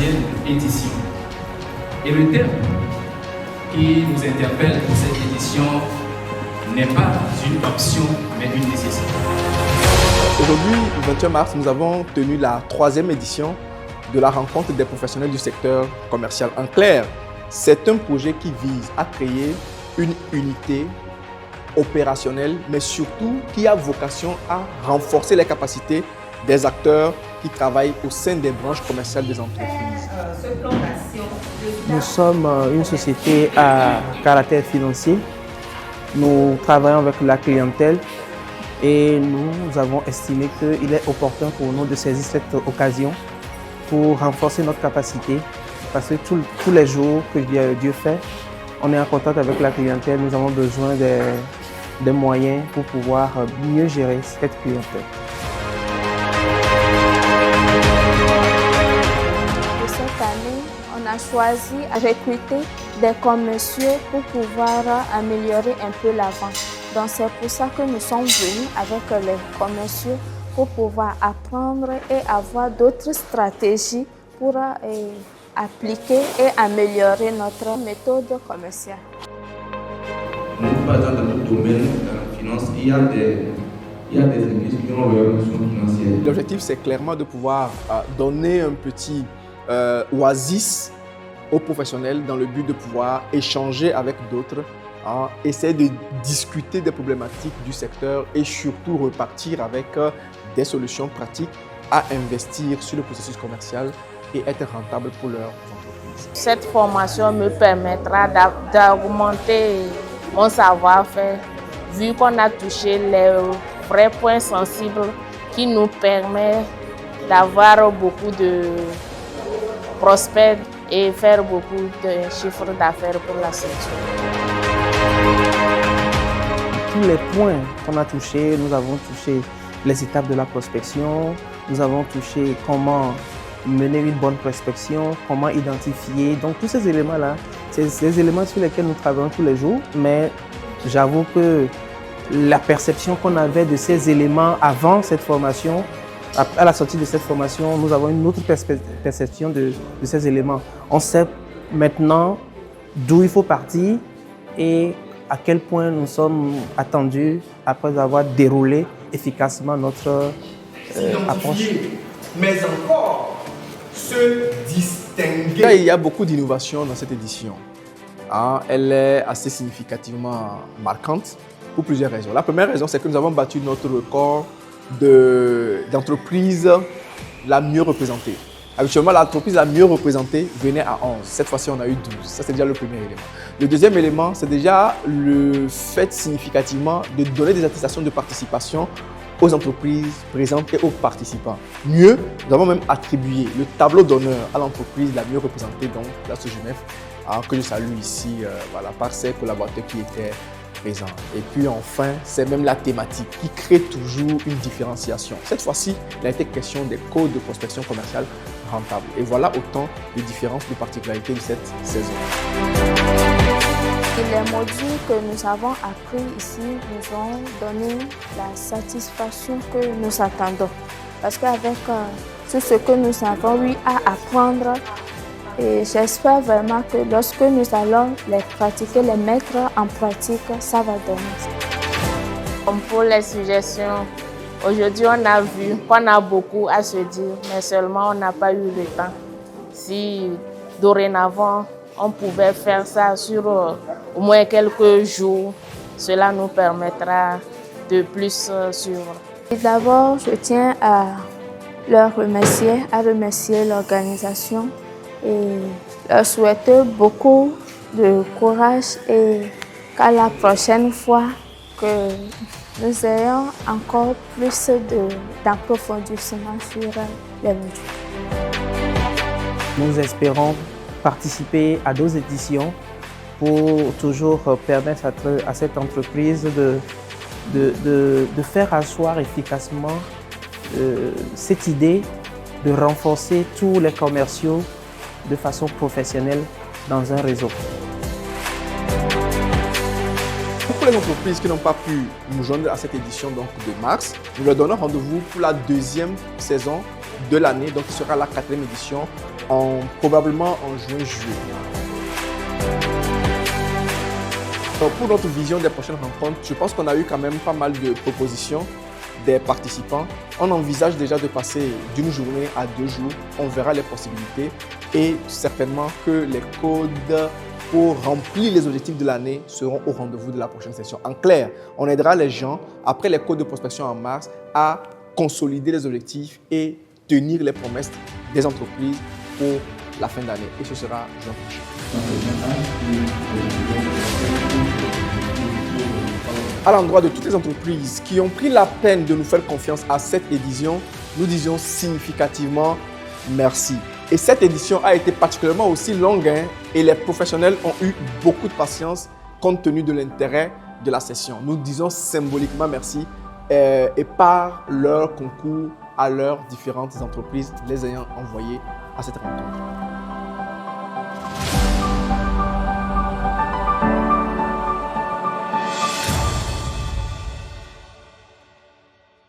troisième édition. Et le thème qui nous interpelle pour cette édition n'est pas une option, mais une nécessité. Aujourd'hui, le 21 mars, nous avons tenu la troisième édition de la rencontre des professionnels du secteur commercial. En clair, c'est un projet qui vise à créer une unité opérationnelle, mais surtout qui a vocation à renforcer les capacités des acteurs qui travaillent au sein des branches commerciales des entreprises. Nous sommes une société à caractère financier. Nous travaillons avec la clientèle et nous avons estimé qu'il est opportun pour nous de saisir cette occasion pour renforcer notre capacité. Parce que tous les jours que Dieu fait, on est en contact avec la clientèle, nous avons besoin des moyens pour pouvoir mieux gérer cette clientèle. Cette année, on a choisi de recruter des commerciaux pour pouvoir améliorer un peu la vente. Donc c'est pour ça que nous sommes venus avec les commerciaux pour pouvoir apprendre et avoir d'autres stratégies pour appliquer et améliorer notre méthode commerciale. Nous, par exemple, dans notre domaine de finance, il y a des indices qui ont une notion financière. L'objectif, c'est clairement de pouvoir donner un petit oasis aux professionnels dans le but de pouvoir échanger avec d'autres, essayer de discuter des problématiques du secteur et surtout repartir avec des solutions pratiques à investir sur le processus commercial et être rentable pour leurs entreprises. Cette formation me permettra d'augmenter mon savoir-faire, vu qu'on a touché les vrais points sensibles qui nous permettent d'avoir beaucoup de prospects et faire beaucoup de chiffres d'affaires pour la structure. Tous les points qu'on a touchés, nous avons touché les étapes de la prospection, nous avons touché comment mener une bonne prospection, comment identifier. Donc tous ces éléments-là, c'est des éléments sur lesquels nous travaillons tous les jours, mais j'avoue que la perception qu'on avait de ces éléments avant cette formation, à la sortie de cette formation, nous avons une autre perception de ces éléments. On sait maintenant d'où il faut partir et à quel point nous sommes attendus après avoir déroulé efficacement notre approche. Mais encore se distinguer. Il y a beaucoup d'innovations dans cette édition. Elle est assez significativement marquante pour plusieurs raisons. La première raison, c'est que nous avons battu notre record d'entreprise la mieux représentée. Habituellement, l'entreprise la mieux représentée venait à 11. Cette fois-ci, on a eu 12. Ça, c'est déjà le premier élément. Le deuxième élément, c'est déjà le fait significativement de donner des attestations de participation aux entreprises présentes et aux participants. Mieux, nous avons même attribué le tableau d'honneur à l'entreprise la mieux représentée, donc la SOGEMEF, que je salue ici par ses collaborateurs qui étaient présents. Et puis enfin, c'est même la thématique qui crée toujours une différenciation. Cette fois-ci, il a été question des codes de prospection commerciale rentables. Et voilà autant de différences, de particularités de cette saison. Et les modules que nous avons appris ici nous ont donné la satisfaction que nous attendons. Parce qu'avec tout ce que nous avons eu à apprendre, et j'espère vraiment que lorsque nous allons les pratiquer, les mettre en pratique, ça va donner. Comme pour les suggestions, aujourd'hui on a vu qu'on a beaucoup à se dire, mais seulement on n'a pas eu le temps. Si dorénavant on pouvait faire ça sur au moins quelques jours, cela nous permettra de plus suivre. D'abord, je tiens à leur remercier l'organisation et leur souhaiter beaucoup de courage et qu'à la prochaine fois que nous ayons encore plus d'approfondissement sur les modules. Nous espérons participer à d'autres éditions pour toujours permettre à cette entreprise de faire asseoir efficacement cette idée de renforcer tous les commerciaux de façon professionnelle dans un réseau. Pour les entreprises qui n'ont pas pu nous joindre à cette édition de mars, nous leur donnons rendez-vous pour la deuxième saison de l'année, donc qui sera la 4e édition, probablement en juin-juillet. Pour notre vision des prochaines rencontres, je pense qu'on a eu quand même pas mal de propositions des participants. On envisage déjà de passer d'une journée à 2 jours. On verra les possibilités et certainement que les codes pour remplir les objectifs de l'année seront au rendez-vous de la prochaine session. En clair, on aidera les gens, après les codes de prospection en mars, à consolider les objectifs et tenir les promesses des entreprises pour la fin d'année. Et ce sera juin prochain. À l'endroit de toutes les entreprises qui ont pris la peine de nous faire confiance à cette édition, nous disons significativement merci. Et cette édition a été particulièrement aussi longue et les professionnels ont eu beaucoup de patience compte tenu de l'intérêt de la session. Nous disons symboliquement merci et par leur concours à leurs différentes entreprises les ayant envoyées à cette rencontre.